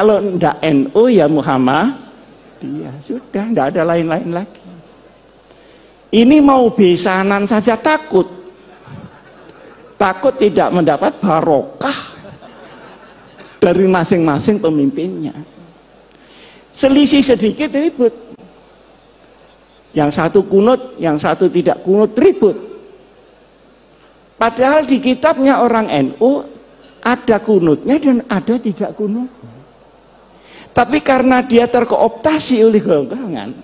Kalau ndak NU ya Muhammadiyah, sudah ndak ada lain-lain lagi. Ini mau besanan saja takut tidak mendapat barokah dari masing-masing pemimpinnya. Selisih sedikit ribut, yang satu kunut, yang satu tidak kunut, ribut. Padahal di kitabnya orang NU ada kunutnya dan ada tidak kunutnya. Tapi karena dia terkooptasi oleh golongan,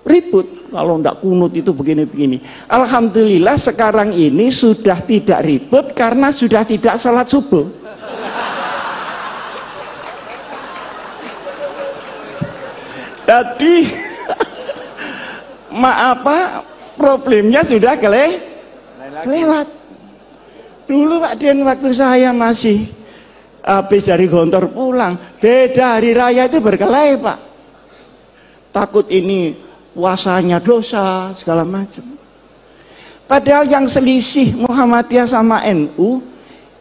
ribut. Kalau tidak kunut itu begini-begini. Alhamdulillah sekarang ini sudah tidak ribut karena sudah tidak sholat subuh. Jadi problemnya sudah kelewat. Dulu Pak Den waktu saya masih habis dari Gontor pulang, beda hari raya itu berkelahi Pak. Takut ini puasanya dosa segala macam. Padahal yang selisih Muhammadiyah sama NU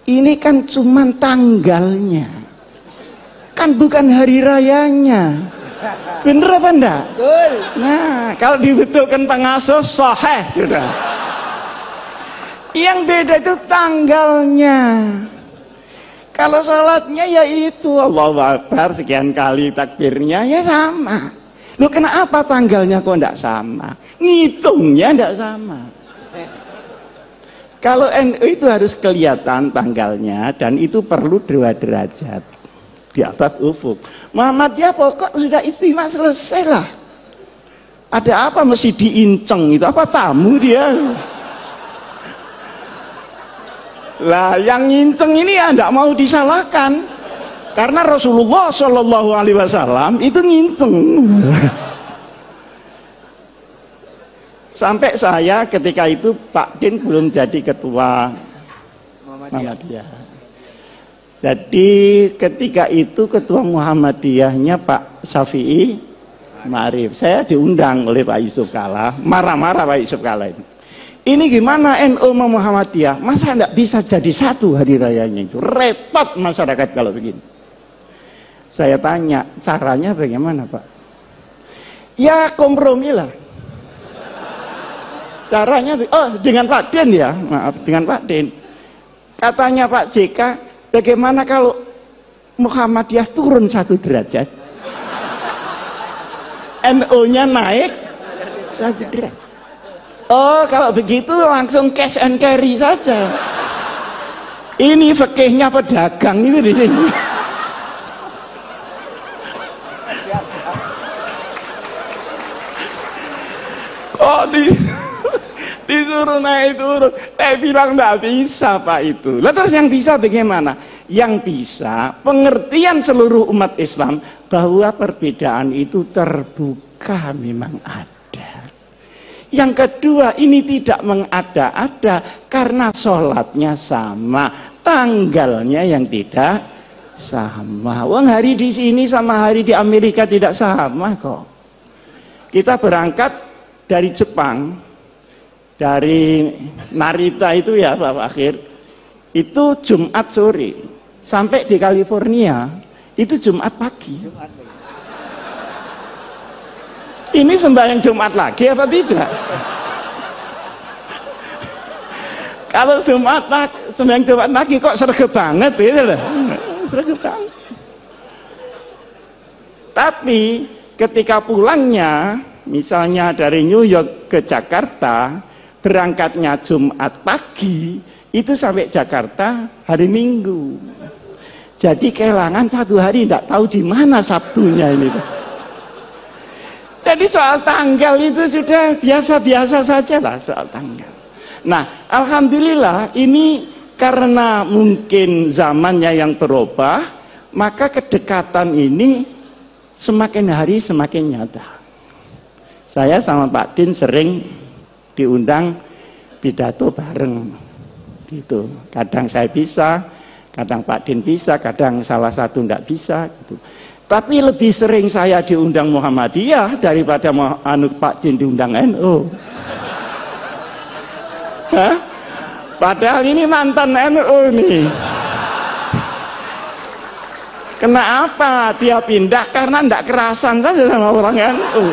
ini kan cuma tanggalnya, kan bukan hari rayanya. Bener apa enggak? Betul. Nah, kalau dibetulkan pengasuh sahih sudah. Yang beda itu tanggalnya. Kalau sholatnya ya itu Allahu Akbar sekian kali takbirnya ya sama. Loh kenapa tanggalnya kok enggak sama? Ngitungnya enggak sama. Kalau NU itu harus kelihatan tanggalnya dan itu perlu 2 derajat di atas ufuk. Muhammadiyah pokok sudah istimewa selesai lah. Ada apa mesti diinceng itu? Apa tamu dia? Lah yang nginceng ini ya enggak mau disalahkan. Karena Rasulullah Shallallahu Alaihi Wasallam itu nginceng. Sampai saya ketika itu Pak Din belum jadi ketua Muhammadiyah. Jadi ketika itu ketua Muhammadiyahnya Pak Syafi'i Ma'arif. Saya diundang oleh Pak Yusuf Kala. Marah-marah Pak Yusuf Kala itu. Ini gimana NU sama Muhammadiyah? Masa enggak bisa jadi satu hari rayanya itu? Repot masyarakat kalau begini. Saya tanya, caranya bagaimana Pak? Ya kompromilah. Caranya, dengan Pak Den ya, maaf, dengan Pak Den. Katanya Pak JK, bagaimana kalau Muhammadiyah turun 1 derajat? NU-nya naik 1 derajat. Oh, kalau begitu langsung cash and carry saja. Ini fikihnya pedagang ini di sini. Kok disuruh naik turun? Saya bilang enggak bisa Pak itu. Lalu terus yang bisa bagaimana? Yang bisa pengertian seluruh umat Islam bahwa perbedaan itu terbuka memang ada. Yang kedua, ini tidak mengada-ada karena sholatnya sama, tanggalnya yang tidak sama. Wong hari di sini sama hari di Amerika tidak sama kok. Kita berangkat dari Jepang, dari Narita itu ya Pak Akhir, itu Jumat sore, sampai di California itu Jumat pagi. Ini sembahyang Jumat lagi apa tidak? Kalau sembahyang Jumat lagi kok sergap banget gitu loh. Sergap banget. Tapi ketika pulangnya, misalnya dari New York ke Jakarta, berangkatnya Jumat pagi, itu sampai Jakarta hari Minggu. Jadi kehilangan 1 hari, tidak tahu di mana Sabtunya ini. Jadi soal tanggal itu sudah biasa-biasa saja lah soal tanggal. Nah, alhamdulillah ini karena mungkin zamannya yang berubah, maka kedekatan ini semakin hari semakin nyata. Saya sama Pak Din sering diundang pidato bareng gitu. Kadang saya bisa, kadang Pak Din bisa, kadang salah satu tidak bisa gitu. Tapi lebih sering saya diundang Muhammadiyah daripada Pak Din diundang NU. Hah? Padahal ini mantan NU nih. Kenapa dia pindah? Karena tidak kerasan saja sama orang NU.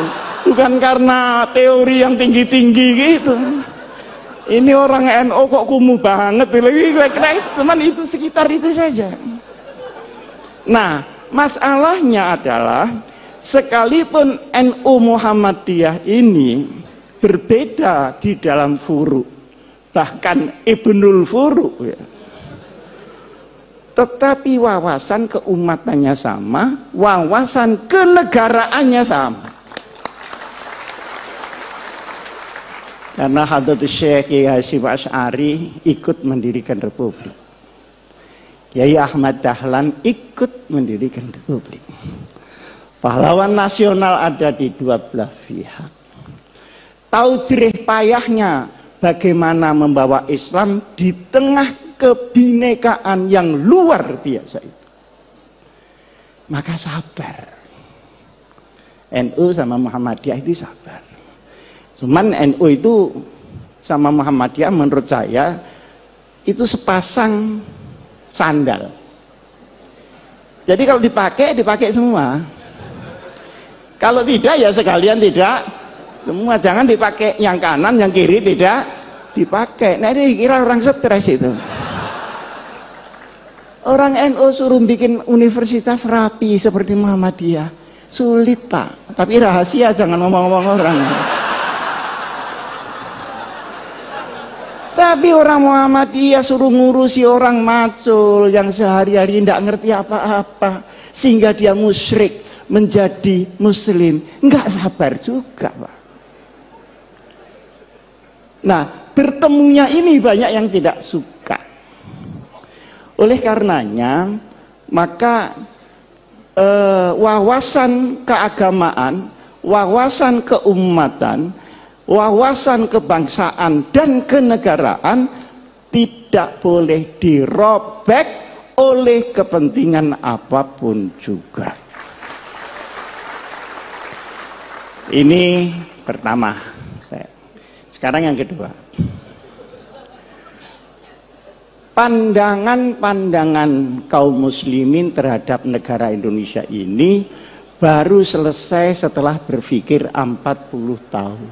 Bukan karena teori yang tinggi-tinggi gitu. Ini orang NU kok kumuh banget. Teman itu sekitar itu saja. Nah, masalahnya adalah sekalipun NU Muhammadiyah ini berbeda di dalam furu, bahkan Ibnul Furu ya. Tetapi wawasan keumatannya sama, wawasan kenegaraannya sama. Karena Hadratus Syekh Kiai Hasyim Asy'ari ikut mendirikan republik. Kiai Ahmad Dahlan ikut mendirikan republik. Pahlawan nasional ada di dua belah pihak. Tahu jerih payahnya bagaimana membawa Islam di tengah kebinekaan yang luar biasa itu. Maka sabar. NU sama Muhammadiyah itu sabar. Cuman NU itu sama Muhammadiyah menurut saya itu sepasang sandal. Jadi kalau dipakai semua. Kalau tidak ya sekalian tidak semua. Jangan dipakai yang kanan, yang kiri tidak dipakai. Nah ini kira orang stres itu. Orang NU suruh bikin universitas rapi seperti Muhammadiyah. Sulit Pak. Tapi rahasia, jangan ngomong-ngomong orang. Tapi orang Muhammadiyah suruh ngurusi orang macul yang sehari-hari tidak ngerti apa-apa. Sehingga dia musyrik menjadi muslim. Enggak sabar juga Pak. Nah, bertemunya ini banyak yang tidak suka. Oleh karenanya, maka wawasan keagamaan, wawasan keumatan, wawasan kebangsaan dan kenegaraan tidak boleh dirobek oleh kepentingan apapun juga. Ini pertama. Sekarang yang kedua. Pandangan-pandangan kaum muslimin terhadap negara Indonesia ini baru selesai setelah berpikir 40 tahun.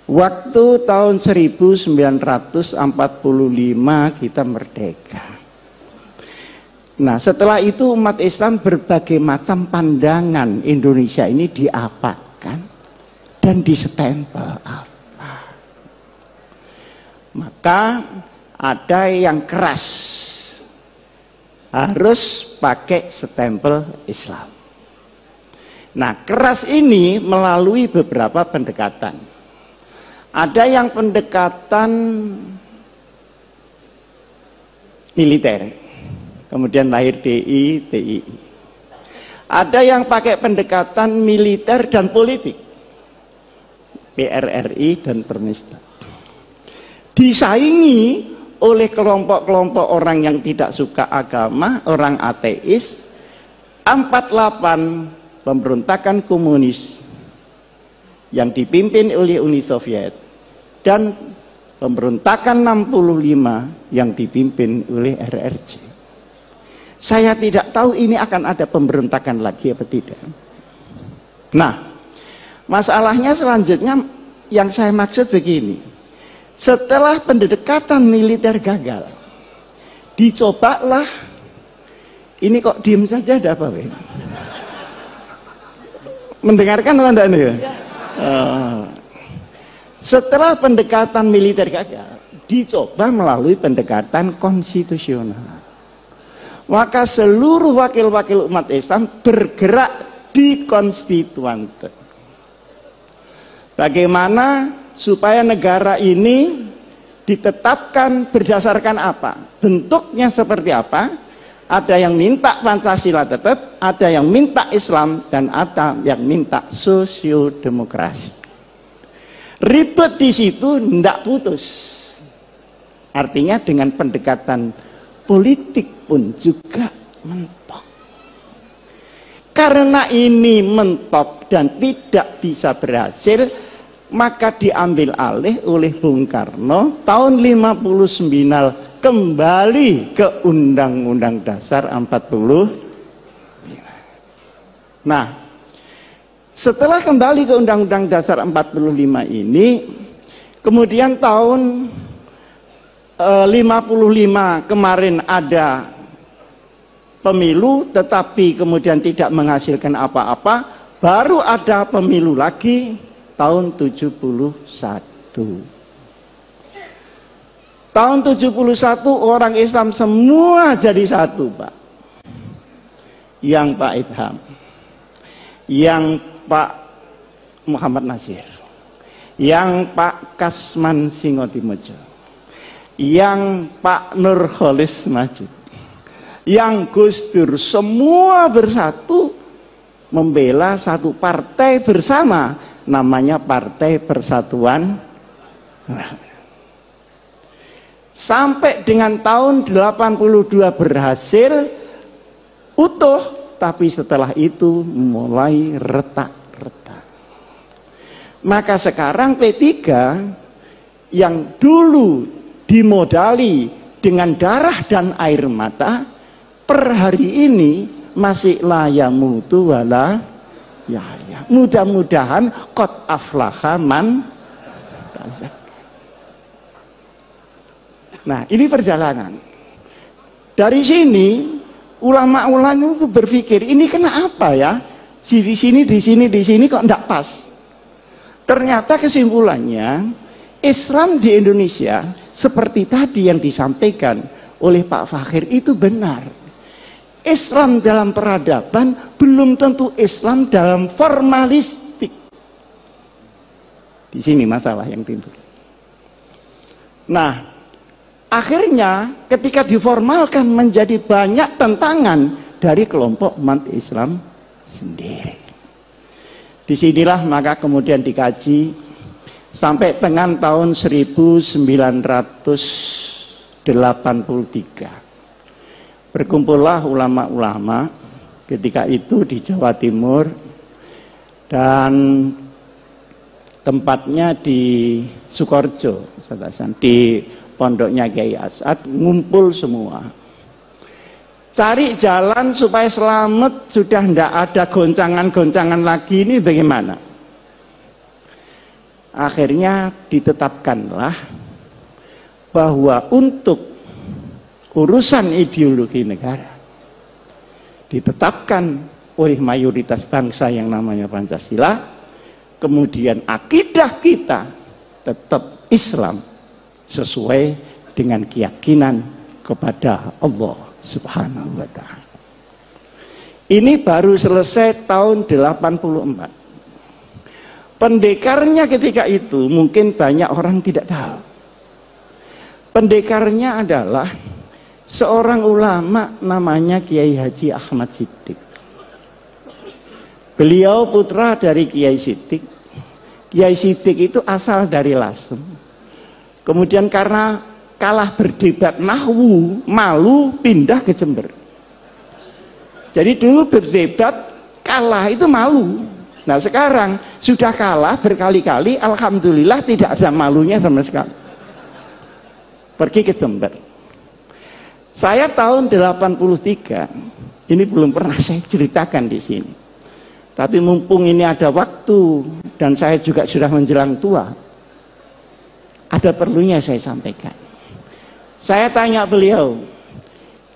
Waktu tahun 1945 kita merdeka. Nah, setelah itu umat Islam berbagai macam pandangan Indonesia ini diapakan dan disestempel apa. Maka ada yang keras, harus pakai stempel Islam. Nah, keras ini melalui beberapa pendekatan. Ada yang pendekatan militer, kemudian lahir DI, TII. Ada yang pakai pendekatan militer dan politik, PRRI dan Permesta. Disaingi oleh kelompok-kelompok orang yang tidak suka agama, orang ateis. 48 pemberontakan komunis yang dipimpin oleh Uni Soviet dan pemberontakan 65 yang dipimpin oleh RRC. Saya tidak tahu ini akan ada pemberontakan lagi apa tidak. Nah, masalahnya selanjutnya yang saya maksud begini. Setelah pendekatan militer gagal, dicobalah, ini kok diem saja ada apa? Mendengarkan teman-teman ya? Setelah pendekatan militer gagal, dicoba melalui pendekatan konstitusional. Maka seluruh wakil-wakil umat Islam bergerak di konstituante. Bagaimana supaya negara ini ditetapkan berdasarkan apa? Bentuknya seperti apa? Ada yang minta Pancasila tetap, ada yang minta Islam, dan ada yang minta sosiodemokrasi. Ribet di situ, tidak putus. Artinya dengan pendekatan politik pun juga mentok. Karena ini mentok dan tidak bisa berhasil, maka diambil alih oleh Bung Karno tahun 59 kembali ke Undang-Undang Dasar 45. Nah, setelah kembali ke Undang-Undang Dasar 45 ini, kemudian tahun 55 kemarin ada pemilu, tetapi kemudian tidak menghasilkan apa-apa. Baru ada pemilu lagi tahun 71. Tahun 71 orang Islam semua jadi satu, Pak. Yang Pak Idham, yang Pak Muhammad Nasir, yang Pak Kasman Singotimojo, yang Pak Nurholis Majid, yang Gus Dur, semua bersatu membela satu partai bersama, namanya Partai Persatuan. Sampai dengan tahun 82 berhasil utuh, tapi setelah itu mulai retak-retak. Maka sekarang P3 yang dulu dimodali dengan darah dan air mata, per hari ini masih layamutu wala ya. Mudah-mudahan qad aflaha man tazakka. Nah, ini perjalanan. Dari sini ulama-ulama itu berpikir, ini kenapa ya? Di sini kok enggak pas. Ternyata kesimpulannya, Islam di Indonesia seperti tadi yang disampaikan oleh Pak Fakhir itu benar. Islam dalam peradaban belum tentu Islam dalam formalistik. Di sini masalah yang timbul. Nah, akhirnya ketika diformalkan menjadi banyak tentangan dari kelompok umat Islam sendiri. Disinilah maka kemudian dikaji sampai dengan tahun 1983. Berkumpullah ulama-ulama ketika itu di Jawa Timur, dan tempatnya di Sukoharjo, di pondoknya Kiai As'ad, ngumpul semua. Cari jalan supaya selamat, sudah tidak ada goncangan-goncangan lagi, ini bagaimana? Akhirnya ditetapkanlah bahwa untuk urusan ideologi negara ditetapkan oleh mayoritas bangsa yang namanya Pancasila, kemudian akidah kita tetap Islam sesuai dengan keyakinan kepada Allah Subhanahu wa Ta'ala. Ini baru selesai tahun 84. Pendekarnya ketika itu mungkin banyak orang tidak tahu. Pendekarnya adalah seorang ulama namanya Kiai Haji Ahmad Siddiq. Beliau putra dari Kiai Siddiq. Kiai Siddiq itu asal dari Lasem. Kemudian karena kalah berdebat nahwu, malu pindah ke Jember. Jadi dulu berdebat kalah itu malu. Nah sekarang sudah kalah berkali-kali, alhamdulillah tidak ada malunya sama sekali. Pergi ke Jember. Saya tahun 83, ini belum pernah saya ceritakan di sini. Tapi mumpung ini ada waktu dan saya juga sudah menjelang tua, ada perlunya saya sampaikan. Saya tanya beliau,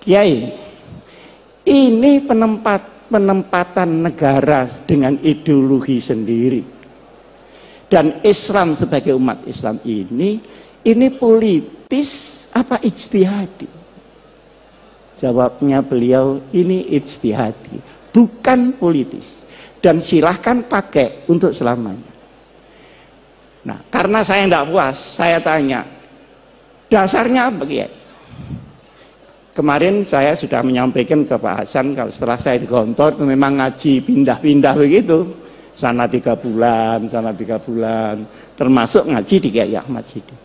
Kiai, ini penempatan negara dengan ideologi sendiri dan Islam sebagai umat Islam ini politis apa ijtihadi? Jawabnya beliau, ini ijtihadi, bukan politis. Dan silahkan pakai untuk selamanya. Nah, karena saya tidak puas, saya tanya, dasarnya apa Kiai? Kemarin saya sudah menyampaikan ke Pak Hasan, kalau setelah saya di kantor itu memang ngaji pindah-pindah begitu. Sana 3 bulan, sana 3 bulan. Termasuk ngaji di Kiai Ahmad Siddiq.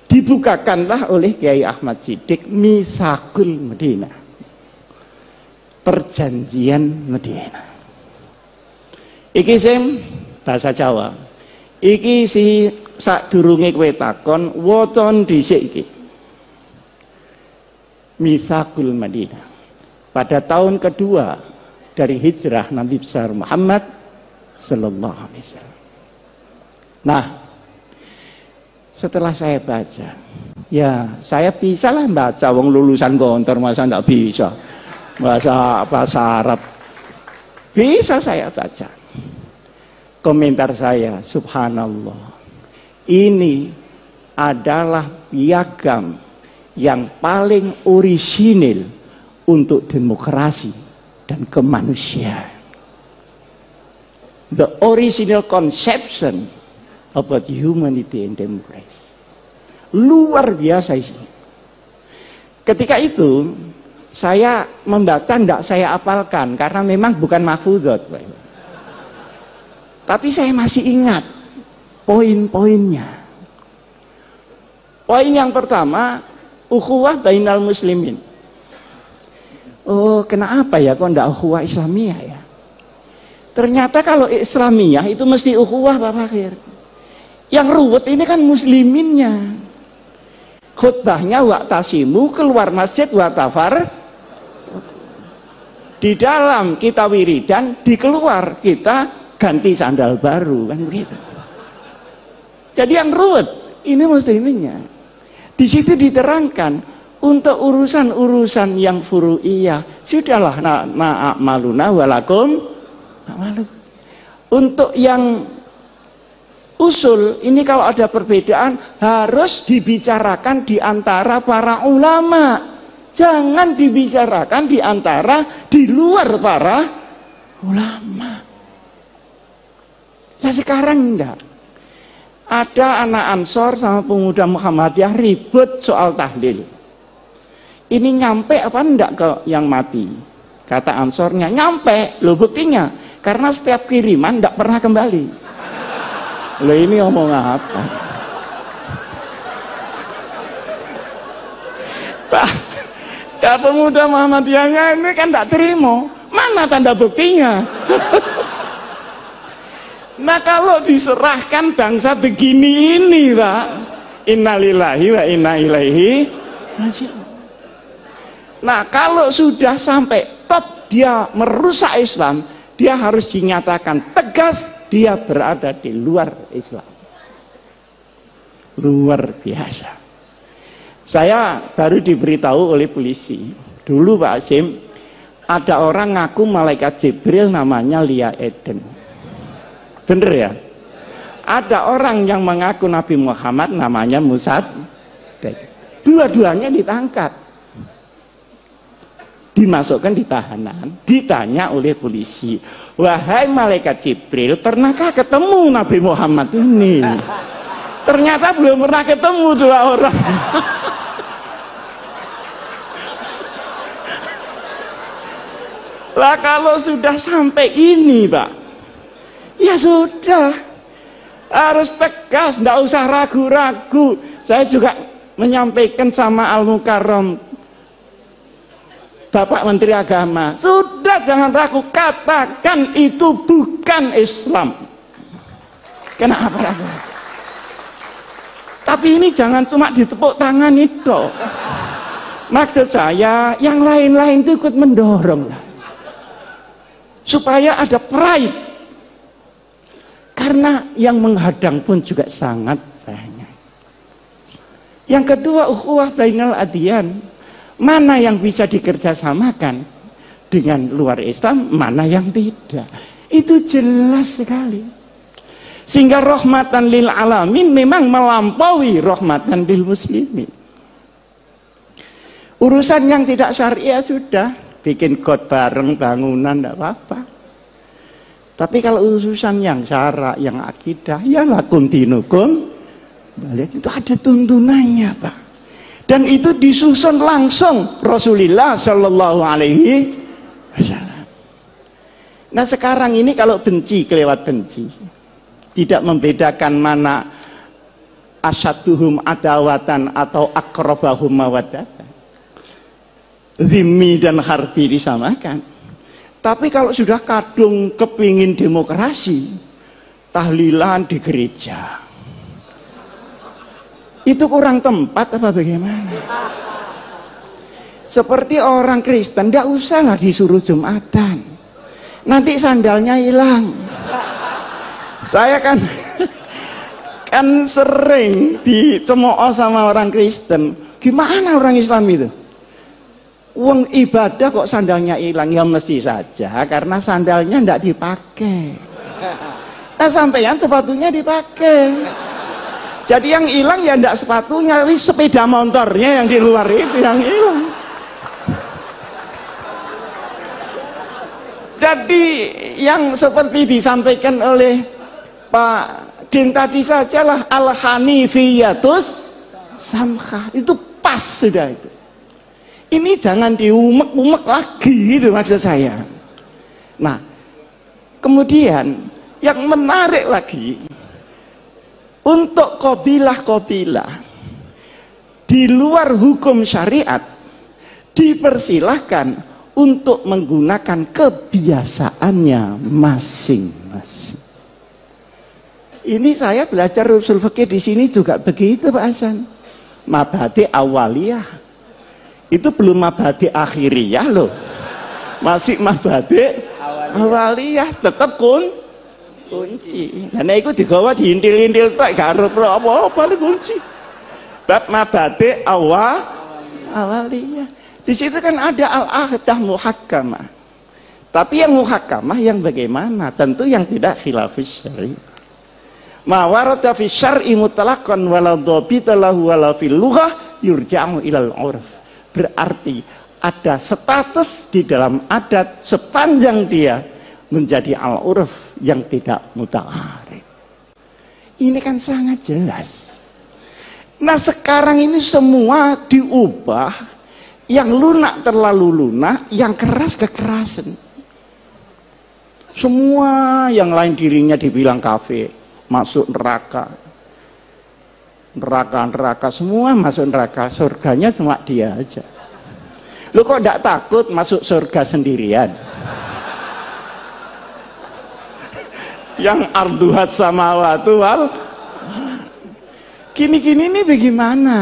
Dibukakanlah oleh Kiai Ahmad Siddiq Mitsaqul Madinah, perjanjian Madinah. Iki bahasa Jawa. Iki si sadurunge kowe takon wocon dhisik iki. Mitsaqul Madinah. Pada tahun kedua dari hijrah Nabi besar Muhammad sallallahu alaihi wasallam. Nah, setelah saya baca, ya saya bisalah baca, wong lulusan Gontor masa ndak bisa bahasa Arab. Bisa saya baca. Komentar saya, subhanallah. Ini adalah piagam yang paling orisinil untuk demokrasi dan kemanusiaan. The original conception about humanity and democracy. Luar biasa ini. Ketika itu saya membaca, tidak saya apalkan karena memang bukan mahfudot. Tapi saya masih ingat poin-poinnya. Poin yang pertama, ukhuwah bainal muslimin. Oh, kenapa ya kok tidak ukhuwah Islamiyah ya? Ternyata kalau Islamiyah itu mesti ukhuwah Pak Fakir. Yang ruwet ini kan musliminnya. Khutbahnya wa'tasimu, keluar masjid wa'tafar. Di dalam kita wiridan, di keluar kita ganti sandal baru, kan begitu. Jadi yang ruwet ini musliminnya. Di situ diterangkan untuk urusan-urusan yang furu'iyah sudahlah ma'amaluna walakum ma'malu. Untuk yang usul ini kalau ada perbedaan harus dibicarakan di antara para ulama. Jangan dibicarakan di antara di luar para ulama. Nah sekarang enggak. Ada anak Ansor sama pemuda Muhammadiyah ribut soal tahlil. Ini nyampe apa enggak ke yang mati? Kata Ansornya, nyampe. Loh buktinya, karena setiap kiriman enggak pernah kembali. Loh ini ngomong apa? Pak, ya pemuda Muhammadiyahnya ini kan enggak terima. Mana tanda buktinya? Nah kalau diserahkan bangsa begini ini Pak, innalillahi wa inna ilaihi raji'un. Nah kalau sudah sampai top dia merusak Islam, dia harus dinyatakan tegas dia berada di luar Islam. Luar biasa. Saya baru diberitahu oleh polisi dulu Pak Asim, ada orang ngaku malaikat Jibril namanya Lia Eden. Bener ya? Ada orang yang mengaku Nabi Muhammad namanya Musad. Dua-duanya ditangkap. Dimasukkan di tahanan. Ditanya oleh polisi. Wahai malaikat Jibril, pernahkah ketemu Nabi Muhammad ini? Ternyata belum pernah ketemu dua orang. Lah kalau sudah sampai ini Pak, ya sudah, harus tegas, tidak usah ragu-ragu. Saya juga menyampaikan sama Al-Mukarram, Bapak Menteri Agama, sudah jangan ragu, katakan itu bukan Islam. Kenapa ragu? Tapi ini jangan cuma ditepuk tangan itu. Maksud saya, yang lain-lain itu ikut mendorong lah. Supaya ada pride. Karena yang menghadang pun juga sangat banyak. Yang kedua, ukhuwah bainal adyan. Mana yang bisa dikerjasamakan dengan luar Islam, mana yang tidak. Itu jelas sekali. Sehingga rahmatan lil alamin memang melampaui rahmatan lil muslimin. Urusan yang tidak syariah sudah. Bikin got bareng, bangunan, tidak apa-apa. Tapi kalau urusan yang syara, yang akidah, ya lakum dinukum, itu ada tuntunannya Pak. Dan itu disusun langsung Rasulullah Shallallahu Alaihi Wasallam. Nah sekarang ini kalau benci kelewat benci, tidak membedakan mana asyaduhum adawatan atau akrobahum mawaddatan. Zimmi dan harbi disamakan. Tapi kalau sudah kadung kepingin demokrasi, tahlilan di gereja. Itu kurang tempat apa bagaimana? Seperti orang Kristen, tidak usah lah disuruh Jumatan. Nanti sandalnya hilang. Saya kan sering dicemooh sama orang Kristen. Gimana orang Islam itu? Uang ibadah kok sandalnya hilang? Ya mesti saja karena sandalnya tidak dipakai. Nah sampeyan sepatunya dipakai. Jadi yang hilang ya tidak sepatunya, tapi sepeda motornya yang di luar itu yang hilang. Jadi yang seperti disampaikan oleh Pak Din tadi sajalah al-hanifiyatus samkhah, itu pas sudah itu. Ini jangan diumek-umek lagi gitu maksud saya. Nah, kemudian yang menarik lagi untuk qabilah-qabilah di luar hukum syariat dipersilahkan untuk menggunakan kebiasaannya masing-masing. Ini saya belajar usul fikih di sini juga begitu Pak Hasan. Mabhadi awaliyah. Itu belum mabhadi akhiriyah loh. Masih mabhadi awaliyah, tetap kunci. Nah itu digawa diintil-intil tak garut apa-apa kunci. Bab mabhadi awaliyah. Di situ kan ada al-ahdah muhakkamah. Tapi yang muhakkamah yang bagaimana? Tentu yang tidak khilafis syar'i. Ma warada fi syar'i mutlaqan wala dhabita lahu wala fil lughah yurja'u ilal 'urf. Berarti ada status di dalam adat sepanjang dia menjadi al-'urf yang tidak muta'arif. Ini kan sangat jelas. Nah, sekarang ini semua diubah. Yang lunak terlalu lunak, yang keras kekerasan. Semua yang lain dirinya dibilang kafir, masuk neraka. Neraka, semua masuk neraka. Surganya cuma dia aja. Lu kok tidak takut masuk surga sendirian? Yang arduhat samawatu wal. Gini-gini ini bagaimana?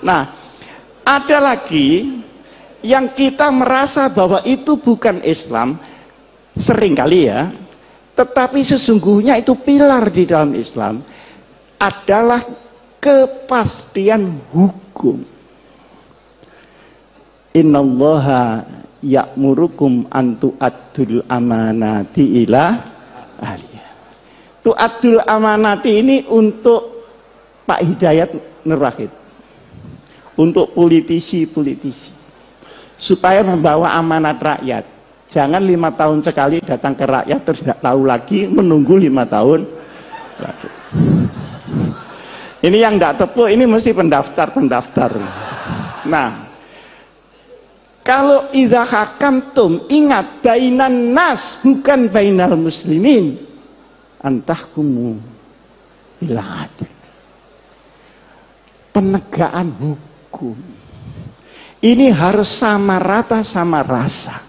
Nah, ada lagi yang kita merasa bahwa itu bukan Islam, seringkali ya, tetapi sesungguhnya itu pilar di dalam Islam, adalah kepastian hukum. Innallaha ya'murukum an tu'addul amanati ila ahliha. Tu'addul amanati ini untuk Pak Hidayat Nur Wahid. Untuk politisi-politisi supaya membawa amanat rakyat. Jangan 5 tahun sekali datang ke rakyat terus tidak tahu lagi, menunggu 5 tahun lagi. Ini yang tidak tepu, ini mesti pendaftar. Nah, kalau idza hakamtum, ingat bainan nas bukan bainal muslimin, antahkumu bil adl. Penegakan hukum ini harus sama rata sama rasa.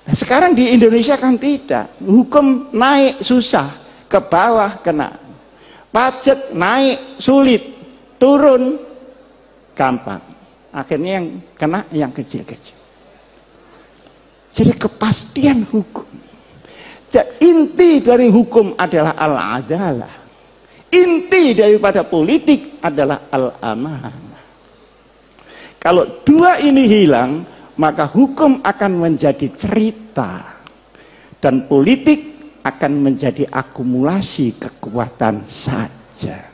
Nah, sekarang di Indonesia kan tidak. Hukum naik susah, ke bawah kena. Pajak naik sulit, turun gampang. Akhirnya yang kena yang kecil-kecil. Jadi kepastian hukum. Jadi, inti dari hukum adalah al-adalah. Inti daripada politik adalah al-amanah. Kalau dua ini hilang, maka hukum akan menjadi cerita dan politik akan menjadi akumulasi kekuatan saja.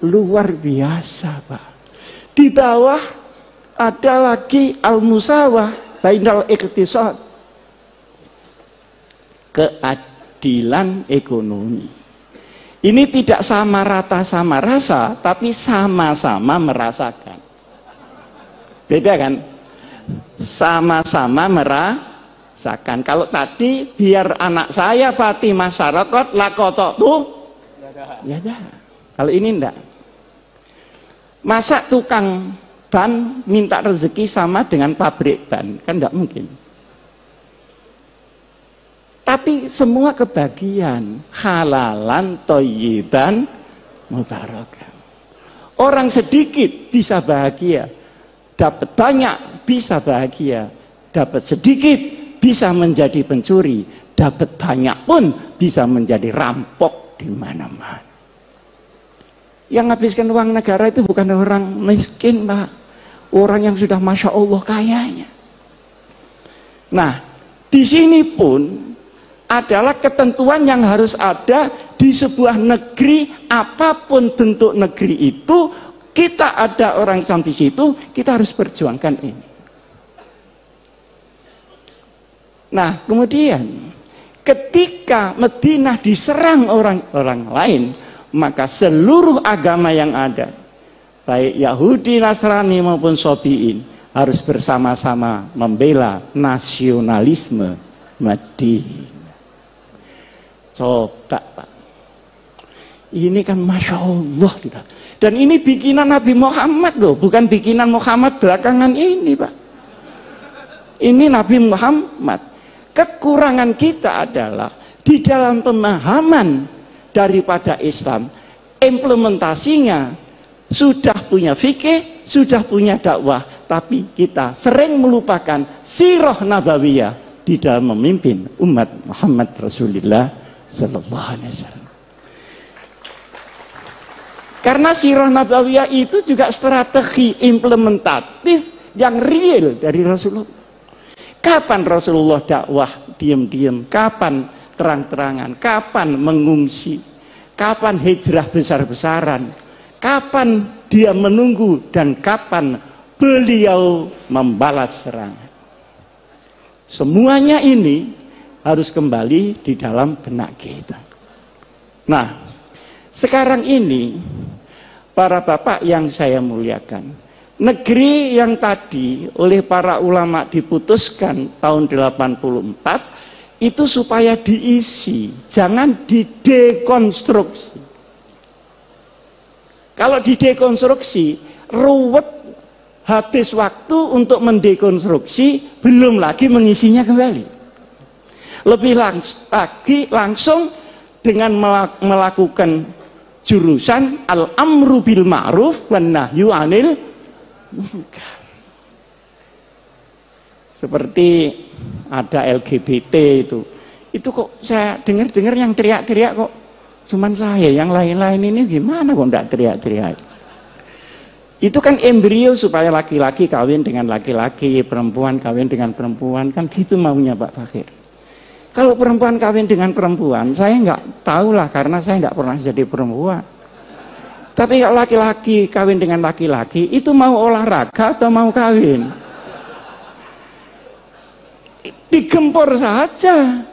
Luar biasa, Pak. Di bawah ada lagi al-musawah bainal iqtisad, keadilan ekonomi. Ini tidak sama rata sama rasa, tapi sama-sama merasakan. Beda kan? Sama-sama merasakan. Kalau tadi biar anak saya Fatimah Syarakat lakotok tuh, ya dah. Kalau ini enggak. Masa tukang ban minta rezeki sama dengan pabrik ban? Kan enggak mungkin. Tapi semua kebagian, halalan, thayyiban, mubarakan. Orang sedikit bisa bahagia, dapat banyak bisa bahagia, dapat sedikit bisa menjadi pencuri, dapat banyak pun bisa menjadi rampok di mana-mana. Yang habiskan uang negara itu bukan orang miskin, Pak. Orang yang sudah Masya Allah kayanya. Nah, di sini pun adalah ketentuan yang harus ada di sebuah negeri, apapun bentuk negeri itu, kita ada orang Islam di situ, kita harus perjuangkan ini. Nah, kemudian ketika Madinah diserang orang-orang lain, maka seluruh agama yang ada, baik Yahudi, Nasrani maupun Sabi'in, harus bersama-sama membela nasionalisme Madinah. Coba, Pak. Ini kan Masya Allah. Dan ini bikinan Nabi Muhammad loh, bukan bikinan Muhammad belakangan ini, Pak. Ini Nabi Muhammad. Kekurangan kita adalah di dalam pemahaman daripada Islam, implementasinya sudah punya fikih, sudah punya dakwah, tapi kita sering melupakan sirah nabawiyah di dalam memimpin umat Muhammad Rasulullah Sallallahu Alaihi Wasallam. Karena sirah nabawiyah itu juga strategi implementatif yang real dari Rasulullah. Kapan Rasulullah dakwah diam-diam, kapan terang-terangan, kapan mengungsi, kapan hijrah besar-besaran, kapan dia menunggu, dan kapan beliau membalas serangan. Semuanya ini harus kembali di dalam benak kita. Nah, sekarang ini para bapak yang saya muliakan, negeri yang tadi oleh para ulama diputuskan tahun 84 itu supaya diisi, jangan didekonstruksi. Kalau didekonstruksi, ruwet, habis waktu untuk mendekonstruksi, belum lagi mengisinya kembali. Lebih langsung dengan melakukan jurusan al-amru bil ma'ruf wan nahyu 'anil munkar. Seperti ada LGBT itu kok saya dengar yang teriak-teriak kok cuman saya, yang lain-lain ini gimana kok enggak teriak-teriak. Itu kan embrio supaya laki-laki kawin dengan laki-laki, perempuan kawin dengan perempuan, kan gitu maunya Pak Fakhir. Kalau perempuan kawin dengan perempuan, saya nggak tahu lah karena saya nggak pernah jadi perempuan. Tapi kalau laki-laki kawin dengan laki-laki, itu mau olahraga atau mau kawin? Digempur saja.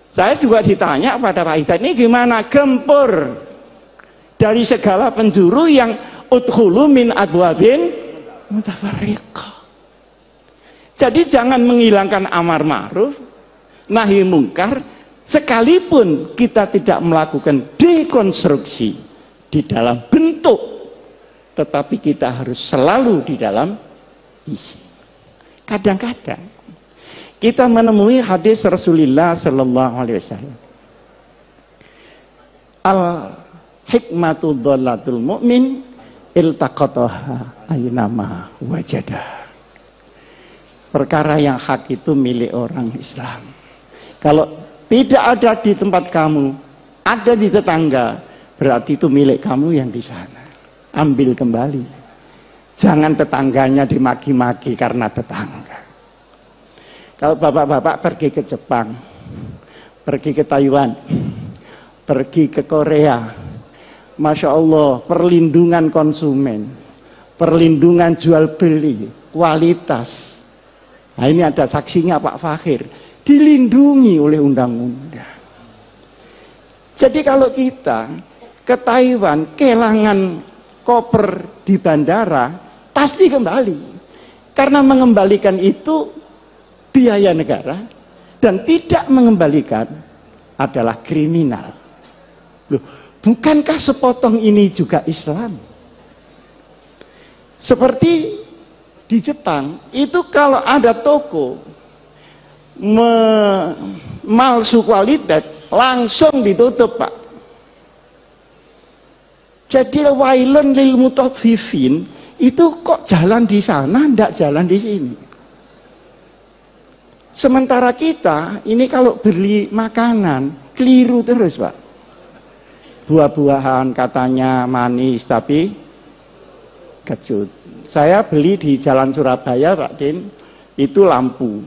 Saya juga ditanya pada Pak Hidayat, ini gimana gempur dari segala penjuru yang udkhulu min abwabin mutafarriqah. Jadi jangan menghilangkan amar ma'ruf, nahi mungkar, sekalipun kita tidak melakukan dekonstruksi di dalam bentuk, tetapi kita harus selalu di dalam isi. Kadang-kadang kita menemui hadis Rasulullah Sallallahu Alaihi Wasallam, al hikmatu dhalatul mu'min iltaqataha aynama wajadah. Perkara yang hak itu milik orang Islam. Kalau tidak ada di tempat kamu, ada di tetangga, berarti itu milik kamu yang di sana. Ambil kembali. Jangan tetangganya dimaki-maki karena tetangga. Kalau bapak-bapak pergi ke Jepang, pergi ke Taiwan, pergi ke Korea, Masya Allah, perlindungan konsumen, perlindungan jual beli, kualitas. Nah ini ada saksinya Pak Fakhir, dilindungi oleh undang-undang. Jadi kalau kita ke Taiwan, kehilangan koper di bandara, pasti kembali. Karena mengembalikan itu biaya negara, dan tidak mengembalikan adalah kriminal. Loh, bukankah sepotong ini juga Islam? Seperti di Jepang, itu kalau ada toko, malsu kualitas, langsung ditutup, Pak. Jadi wailun lil mutaffifin itu kok jalan di sana, ndak jalan di sini. Sementara kita ini kalau beli makanan keliru terus, Pak. Buah-buahan katanya manis tapi kecut. Saya beli di Jalan Surabaya, Pak Din, itu lampu.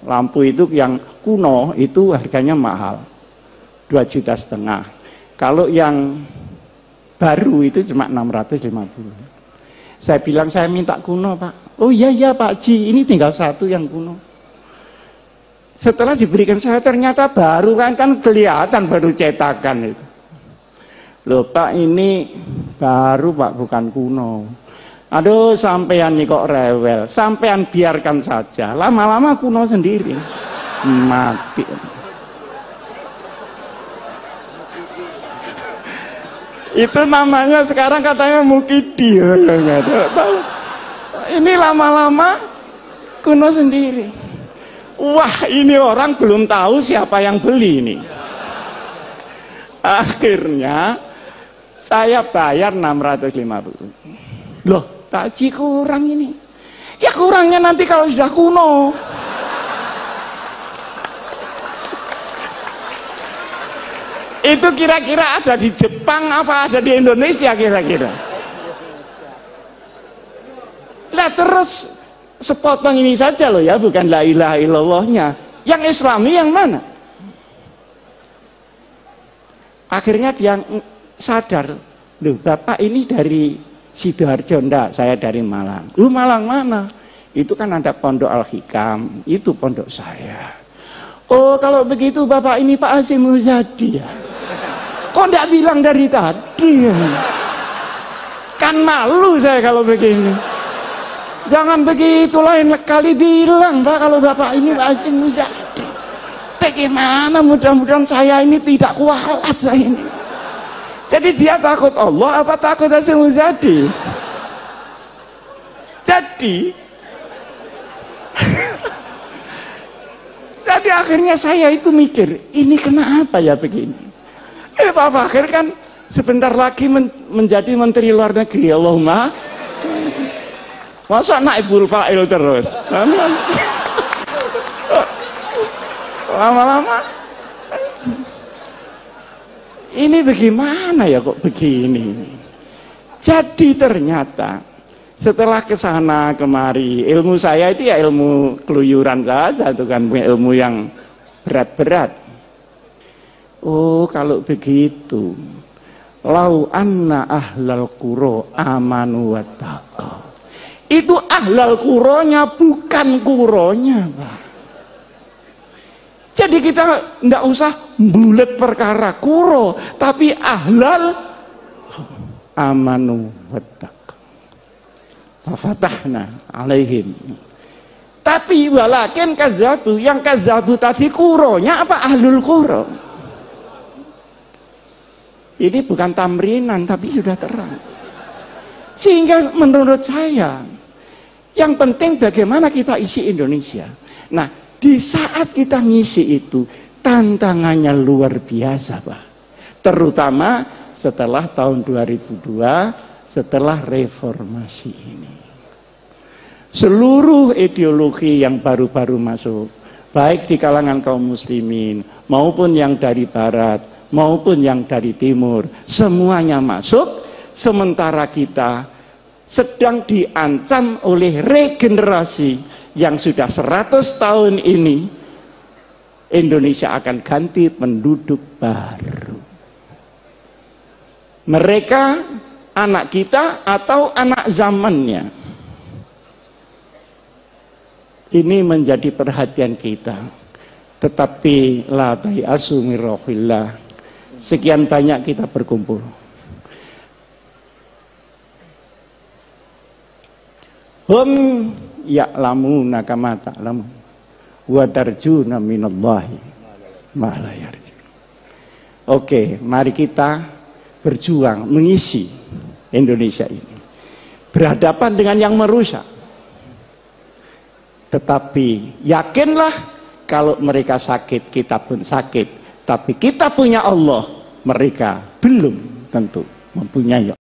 Lampu itu yang kuno itu harganya mahal, 2,5 juta. Kalau yang baru itu cuma 650. Saya bilang saya minta kuno, Pak. Oh iya Pak Ji, ini tinggal satu yang kuno. Setelah diberikan saya ternyata baru kan kelihatan baru cetakan itu. Loh Pak, ini baru Pak, bukan kuno. Aduh, sampean nih kok rewel. Sampean biarkan saja. Lama-lama kuno sendiri. Mati. Itu namanya sekarang katanya mukidi. Ini lama-lama kuno sendiri. Wah, ini orang belum tahu siapa yang beli ini. Akhirnya saya bayar 650. Loh, Pak Ji kurang ini. Ya kurangnya nanti kalau sudah kuno. Itu kira-kira ada di Jepang apa ada di Indonesia kira-kira? Lah terus sepotong ini saja loh ya, bukan la ilaha illallahnya. Yang Islami yang mana? Akhirnya dia sadar, loh Bapak ini dari Sidoarjo, enggak, saya dari Malang. Lu Malang mana? Itu kan ada Pondok Al-Hikam, itu pondok saya. Oh kalau begitu Bapak ini Pak Hasyim Muzadi ya? Kok enggak bilang dari tadi ya? Kan malu saya kalau begini. Jangan begitu, lain kali bilang Pak kalau Bapak ini Pak Hasyim Muzadi. Bagaimana mudah-mudahan saya ini tidak kualat saya ini. Jadi dia takut Allah apa takut Hasyim Muzadi? Jadi akhirnya saya itu mikir, ini kenapa ya begini? Pak Fakir kan sebentar lagi menjadi Menteri Luar Negeri, Allahumma. Masa naibul fa'il terus? Lama-lama ini bagaimana ya kok begini? Jadi ternyata setelah kesana kemari, ilmu saya itu ya ilmu keluyuran saja, itu kan ilmu yang berat-berat. Oh kalau begitu, lau anna ahlal qura amanu wattaqau. Itu ahlal quronya bukan kuronya, Pak. Jadi kita tidak usah bulet perkara kuro, tapi ahlal amanu wattaqau. Fafatahna alaihim. Tapi walakin kazabu, yang kazabu tadi kuronya apa ahlul kuro? Ini bukan tamrinan tapi sudah terang. Sehingga menurut saya yang penting bagaimana kita isi Indonesia. Nah, di saat kita ngisi itu, tantangannya luar biasa, Pak. Terutama setelah tahun 2002, setelah reformasi ini. Seluruh ideologi yang baru-baru masuk, baik di kalangan kaum muslimin, maupun yang dari barat, maupun yang dari timur, semuanya masuk, sementara kita sedang diancam oleh regenerasi yang sudah 100 tahun ini. Indonesia akan ganti penduduk baru. Mereka anak kita atau anak zamannya. Ini menjadi perhatian kita. Tetapi la tayasu min rauhillah. Sekian banyak kita berkumpul. Hum ya'lamuna kama ta'lamun wa tarjuna minallahi ma la yarjun. Oke, mari kita berjuang mengisi Indonesia ini. Berhadapan dengan yang merusak. Tetapi yakinlah Kalau mereka sakit, kita pun sakit. Tapi kita punya Allah, mereka belum tentu mempunyai